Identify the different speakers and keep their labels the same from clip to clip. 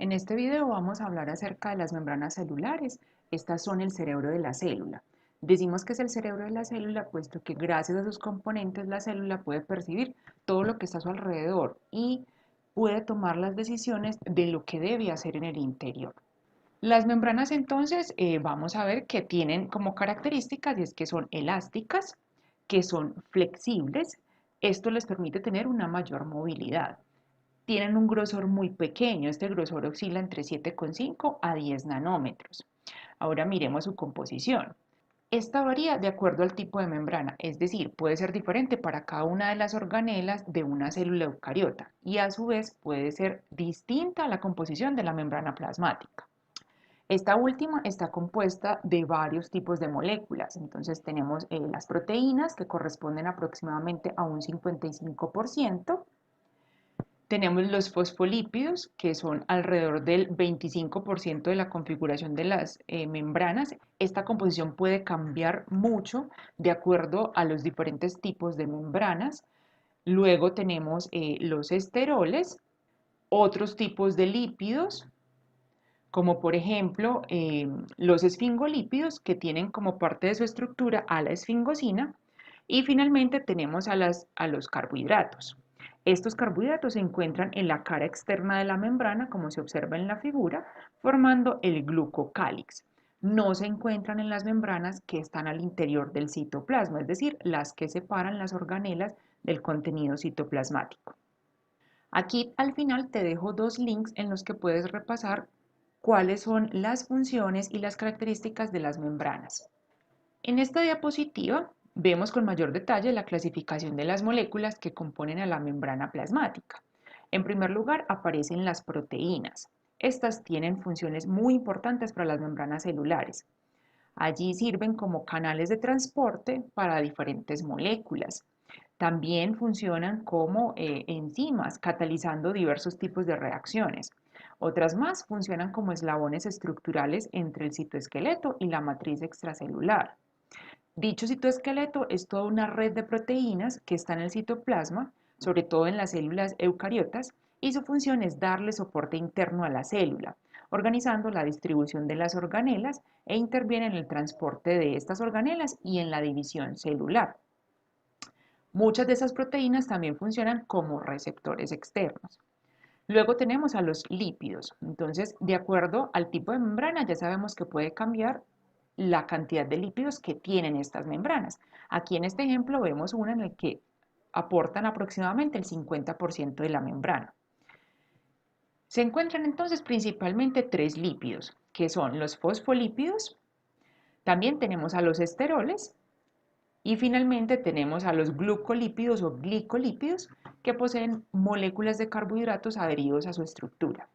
Speaker 1: En este video vamos a hablar acerca de las membranas celulares. Estas son el cerebro de la célula. Decimos que es el cerebro de la célula puesto que gracias a sus componentes la célula puede percibir todo lo que está a su alrededor y puede tomar las decisiones de lo que debe hacer en el interior. Las membranas entonces vamos a ver que tienen como características y es que son elásticas, que son flexibles. Esto les permite tener una mayor movilidad. Tienen un grosor muy pequeño, este grosor oscila entre 7,5 a 10 nanómetros. Ahora miremos su composición. Esta varía de acuerdo al tipo de membrana, es decir, puede ser diferente para cada una de las organelas de una célula eucariota y a su vez puede ser distinta a la composición de la membrana plasmática. Esta última está compuesta de varios tipos de moléculas, entonces tenemos las proteínas que corresponden aproximadamente a un 55%. Tenemos los fosfolípidos, que son alrededor del 25% de la configuración de las membranas. Esta composición puede cambiar mucho de acuerdo a los diferentes tipos de membranas. Luego tenemos los esteroles, otros tipos de lípidos, como por ejemplo los esfingolípidos, que tienen como parte de su estructura a la esfingosina. Y finalmente tenemos a los carbohidratos. Estos carbohidratos se encuentran en la cara externa de la membrana, como se observa en la figura, formando el glucocálix. No se encuentran en las membranas que están al interior del citoplasma, es decir, las que separan las organelas del contenido citoplasmático. Aquí al final te dejo dos links en los que puedes repasar cuáles son las funciones y las características de las membranas. En esta diapositiva vemos con mayor detalle la clasificación de las moléculas que componen a la membrana plasmática. En primer lugar aparecen las proteínas. Estas tienen funciones muy importantes para las membranas celulares. Allí sirven como canales de transporte para diferentes moléculas. También funcionan como enzimas, catalizando diversos tipos de reacciones. Otras más funcionan como eslabones estructurales entre el citoesqueleto y la matriz extracelular. Dicho citoesqueleto es toda una red de proteínas que está en el citoplasma, sobre todo en las células eucariotas, y su función es darle soporte interno a la célula, organizando la distribución de las organelas e interviene en el transporte de estas organelas y en la división celular. Muchas de esas proteínas también funcionan como receptores externos. Luego tenemos a los lípidos. Entonces, de acuerdo al tipo de membrana, ya sabemos que puede cambiar la cantidad de lípidos que tienen estas membranas. Aquí en este ejemplo vemos una en la que aportan aproximadamente el 50% de la membrana. Se encuentran entonces principalmente tres lípidos, que son los fosfolípidos, también tenemos a los esteroles y finalmente tenemos a los glucolípidos o glicolípidos, que poseen moléculas de carbohidratos adheridos a su estructura.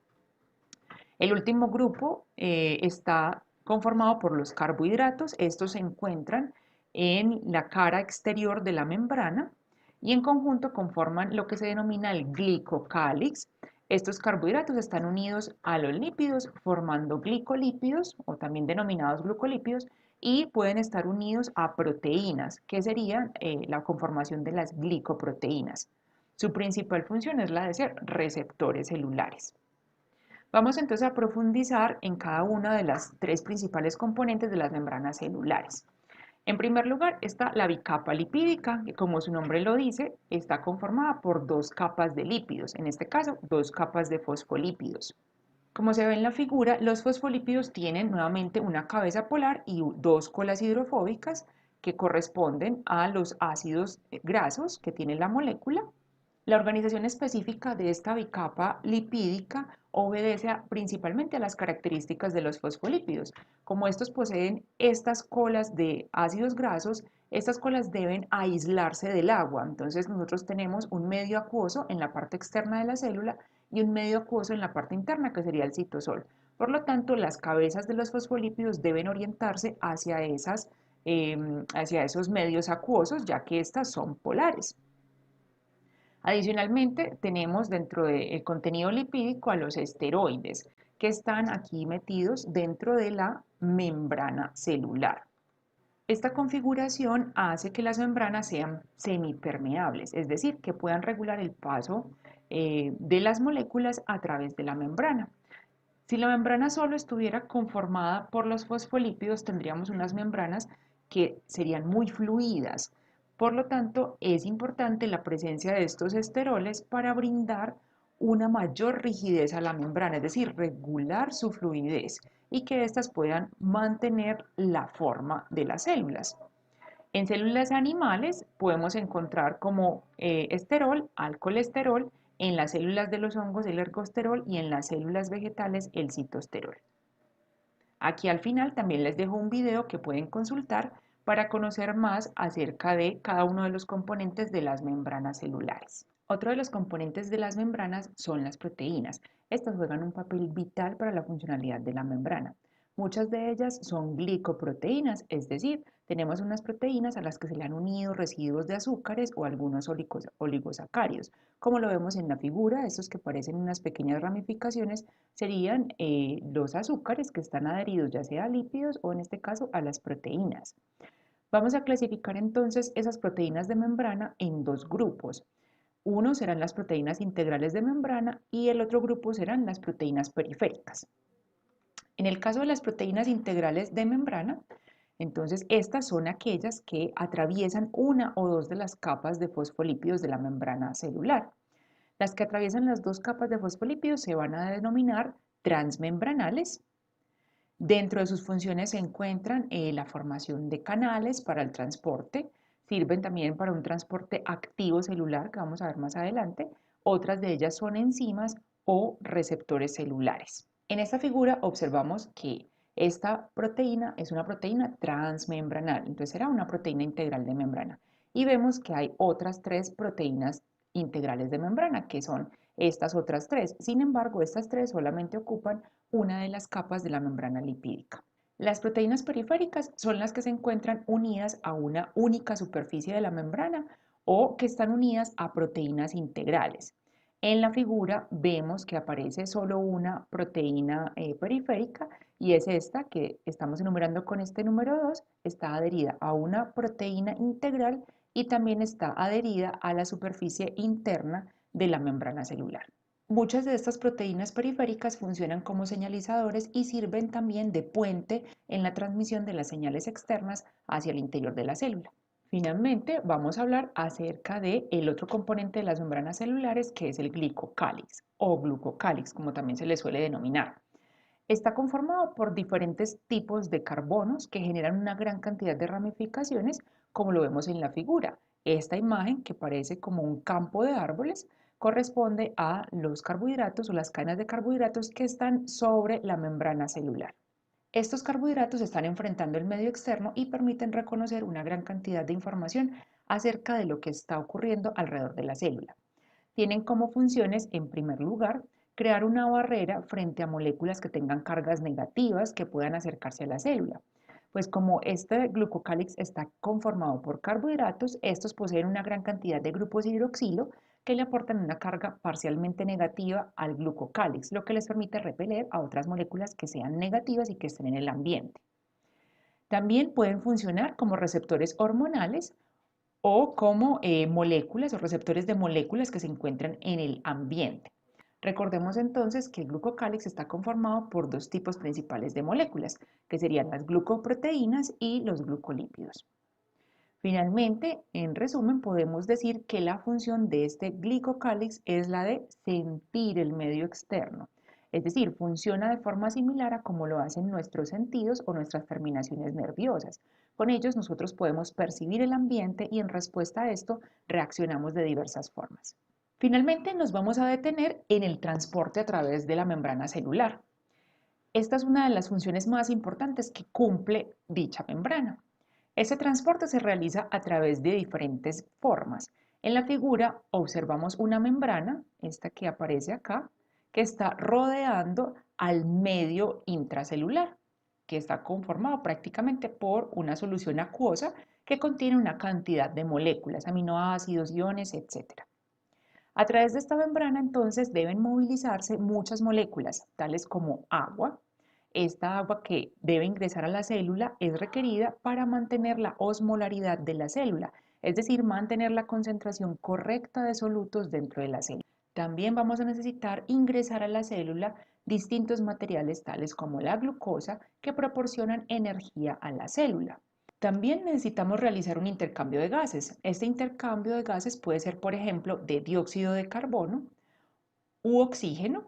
Speaker 1: El último grupo está conformado por los carbohidratos. Estos se encuentran en la cara exterior de la membrana y en conjunto conforman lo que se denomina el glicocálix. Estos carbohidratos están unidos a los lípidos formando glicolípidos o también denominados glucolípidos y pueden estar unidos a proteínas, que serían la conformación de las glicoproteínas. Su principal función es la de ser receptores celulares. Vamos entonces a profundizar en cada una de las tres principales componentes de las membranas celulares. En primer lugar está la bicapa lipídica, que como su nombre lo dice, está conformada por dos capas de lípidos, en este caso dos capas de fosfolípidos. Como se ve en la figura, los fosfolípidos tienen nuevamente una cabeza polar y dos colas hidrofóbicas que corresponden a los ácidos grasos que tiene la molécula. La organización específica de esta bicapa lipídica obedece principalmente a las características de los fosfolípidos. Como estos poseen estas colas de ácidos grasos, estas colas deben aislarse del agua. Entonces nosotros tenemos un medio acuoso en la parte externa de la célula y un medio acuoso en la parte interna, que sería el citosol. Por lo tanto, las cabezas de los fosfolípidos deben orientarse hacia esos medios acuosos, ya que estas son polares. Adicionalmente, tenemos dentro del contenido lipídico a los esteroides, que están aquí metidos dentro de la membrana celular. Esta configuración hace que las membranas sean semipermeables, es decir, que puedan regular el paso de las moléculas a través de la membrana. Si la membrana solo estuviera conformada por los fosfolípidos, tendríamos unas membranas que serían muy fluidas. Por lo tanto, es importante la presencia de estos esteroles para brindar una mayor rigidez a la membrana, es decir, regular su fluidez y que éstas puedan mantener la forma de las células. En células animales podemos encontrar como esterol, alcoholesterol, en las células de los hongos el ergosterol y en las células vegetales el citosterol. Aquí al final también les dejo un video que pueden consultar para conocer más acerca de cada uno de los componentes de las membranas celulares. Otro de los componentes de las membranas son las proteínas. Estas juegan un papel vital para la funcionalidad de la membrana. Muchas de ellas son glicoproteínas, es decir, tenemos unas proteínas a las que se le han unido residuos de azúcares o algunos oligosacáridos. Como lo vemos en la figura, estos que parecen unas pequeñas ramificaciones serían los azúcares que están adheridos ya sea a lípidos o en este caso a las proteínas. Vamos a clasificar entonces esas proteínas de membrana en dos grupos. Uno serán las proteínas integrales de membrana y el otro grupo serán las proteínas periféricas. En el caso de las proteínas integrales de membrana, entonces estas son aquellas que atraviesan una o dos de las capas de fosfolípidos de la membrana celular. Las que atraviesan las dos capas de fosfolípidos se van a denominar transmembranales. Dentro de sus funciones se encuentran la formación de canales para el transporte, sirven también para un transporte activo celular que vamos a ver más adelante. Otras de ellas son enzimas o receptores celulares. En esta figura observamos que esta proteína es una proteína transmembranal, entonces será una proteína integral de membrana. Y vemos que hay otras tres proteínas integrales de membrana, que son estas otras tres. Sin embargo, estas tres solamente ocupan una de las capas de la membrana lipídica. Las proteínas periféricas son las que se encuentran unidas a una única superficie de la membrana o que están unidas a proteínas integrales. En la figura vemos que aparece solo una proteína periférica y es esta que estamos enumerando con este número 2, está adherida a una proteína integral y también está adherida a la superficie interna de la membrana celular. Muchas de estas proteínas periféricas funcionan como señalizadores y sirven también de puente en la transmisión de las señales externas hacia el interior de la célula. Finalmente, vamos a hablar acerca del otro componente de las membranas celulares, que es el glicocálix o glucocálix, como también se le suele denominar. Está conformado por diferentes tipos de carbonos que generan una gran cantidad de ramificaciones, como lo vemos en la figura. Esta imagen, que parece como un campo de árboles, corresponde a los carbohidratos o las cadenas de carbohidratos que están sobre la membrana celular. Estos carbohidratos están enfrentando el medio externo y permiten reconocer una gran cantidad de información acerca de lo que está ocurriendo alrededor de la célula. Tienen como funciones, en primer lugar, crear una barrera frente a moléculas que tengan cargas negativas que puedan acercarse a la célula. Pues como este glucocálix está conformado por carbohidratos, estos poseen una gran cantidad de grupos hidroxilo que le aportan una carga parcialmente negativa al glucocálix, lo que les permite repeler a otras moléculas que sean negativas y que estén en el ambiente. También pueden funcionar como receptores hormonales o como moléculas o receptores de moléculas que se encuentran en el ambiente. Recordemos entonces que el glucocálix está conformado por dos tipos principales de moléculas, que serían las glucoproteínas y los glucolípidos. Finalmente, en resumen, podemos decir que la función de este glicocálix es la de sentir el medio externo, es decir, funciona de forma similar a como lo hacen nuestros sentidos o nuestras terminaciones nerviosas. Con ellos nosotros podemos percibir el ambiente y en respuesta a esto reaccionamos de diversas formas. Finalmente nos vamos a detener en el transporte a través de la membrana celular. Esta es una de las funciones más importantes que cumple dicha membrana. Este transporte se realiza a través de diferentes formas. En la figura observamos una membrana, esta que aparece acá, que está rodeando al medio intracelular, que está conformado prácticamente por una solución acuosa que contiene una cantidad de moléculas, aminoácidos, iones, etc. A través de esta membrana entonces deben movilizarse muchas moléculas, tales como agua. Esta agua que debe ingresar a la célula es requerida para mantener la osmolaridad de la célula, es decir, mantener la concentración correcta de solutos dentro de la célula. También vamos a necesitar ingresar a la célula distintos materiales tales como la glucosa que proporcionan energía a la célula. También necesitamos realizar un intercambio de gases. Este intercambio de gases puede ser, por ejemplo, de dióxido de carbono u oxígeno.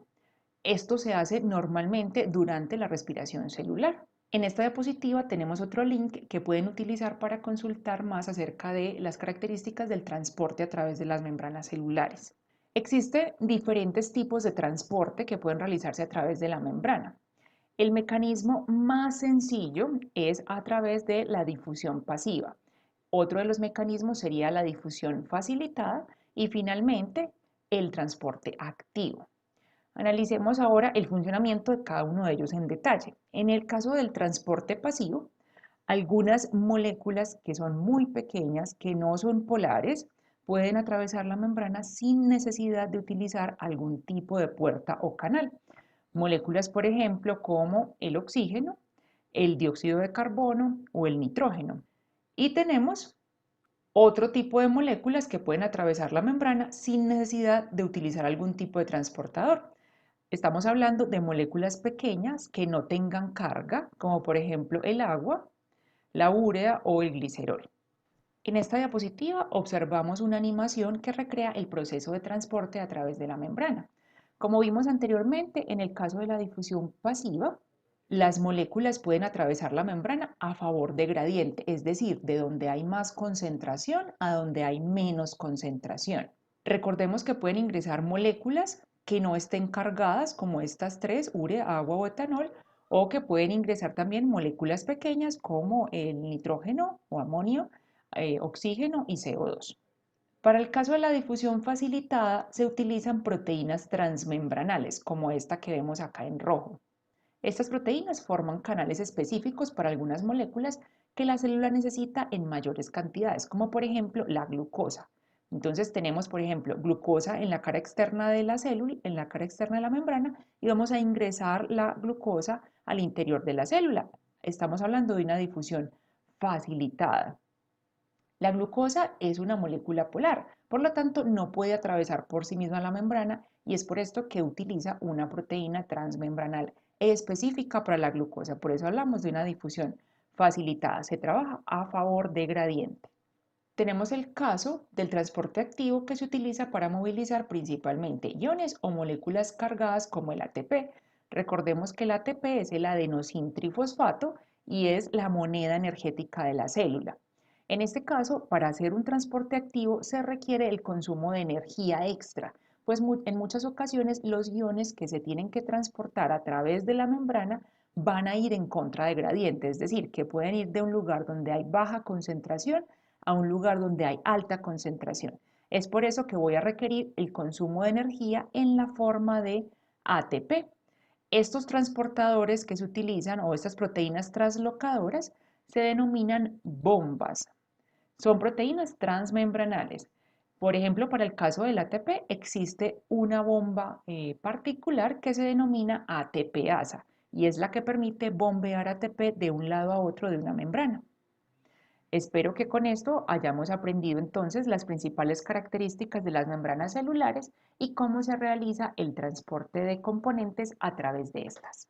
Speaker 1: Esto se hace normalmente durante la respiración celular. En esta diapositiva tenemos otro link que pueden utilizar para consultar más acerca de las características del transporte a través de las membranas celulares. Existen diferentes tipos de transporte que pueden realizarse a través de la membrana. El mecanismo más sencillo es a través de la difusión pasiva. Otro de los mecanismos sería la difusión facilitada y finalmente el transporte activo. Analicemos ahora el funcionamiento de cada uno de ellos en detalle. En el caso del transporte pasivo, algunas moléculas que son muy pequeñas, que no son polares, pueden atravesar la membrana sin necesidad de utilizar algún tipo de puerta o canal. Moléculas, por ejemplo, como el oxígeno, el dióxido de carbono o el nitrógeno. Y tenemos otro tipo de moléculas que pueden atravesar la membrana sin necesidad de utilizar algún tipo de transportador. Estamos hablando de moléculas pequeñas que no tengan carga, como por ejemplo el agua, la urea o el glicerol. En esta diapositiva observamos una animación que recrea el proceso de transporte a través de la membrana. Como vimos anteriormente, en el caso de la difusión pasiva, las moléculas pueden atravesar la membrana a favor de gradiente, es decir, de donde hay más concentración a donde hay menos concentración. Recordemos que pueden ingresar moléculas que no estén cargadas, como estas tres, urea, agua o etanol, o que pueden ingresar también moléculas pequeñas como el nitrógeno o amonio, oxígeno y CO2. Para el caso de la difusión facilitada, se utilizan proteínas transmembranales, como esta que vemos acá en rojo. Estas proteínas forman canales específicos para algunas moléculas que la célula necesita en mayores cantidades, como por ejemplo la glucosa. Entonces tenemos, por ejemplo, glucosa en la cara externa de la célula, en la cara externa de la membrana, y vamos a ingresar la glucosa al interior de la célula. Estamos hablando de una difusión facilitada. La glucosa es una molécula polar, por lo tanto no puede atravesar por sí misma la membrana y es por esto que utiliza una proteína transmembranal específica para la glucosa. Por eso hablamos de una difusión facilitada. Se trabaja a favor de gradiente. Tenemos el caso del transporte activo que se utiliza para movilizar principalmente iones o moléculas cargadas como el ATP. Recordemos que el ATP es el adenosintrifosfato y es la moneda energética de la célula. En este caso, para hacer un transporte activo se requiere el consumo de energía extra, pues en muchas ocasiones los iones que se tienen que transportar a través de la membrana van a ir en contra de gradiente, es decir, que pueden ir de un lugar donde hay baja concentración a un lugar donde hay alta concentración. Es por eso que voy a requerir el consumo de energía en la forma de ATP. Estos transportadores que se utilizan o estas proteínas translocadoras se denominan bombas. Son proteínas transmembranales. Por ejemplo, para el caso del ATP existe una bomba particular que se denomina ATPasa y es la que permite bombear ATP de un lado a otro de una membrana. Espero que con esto hayamos aprendido entonces las principales características de las membranas celulares y cómo se realiza el transporte de componentes a través de estas.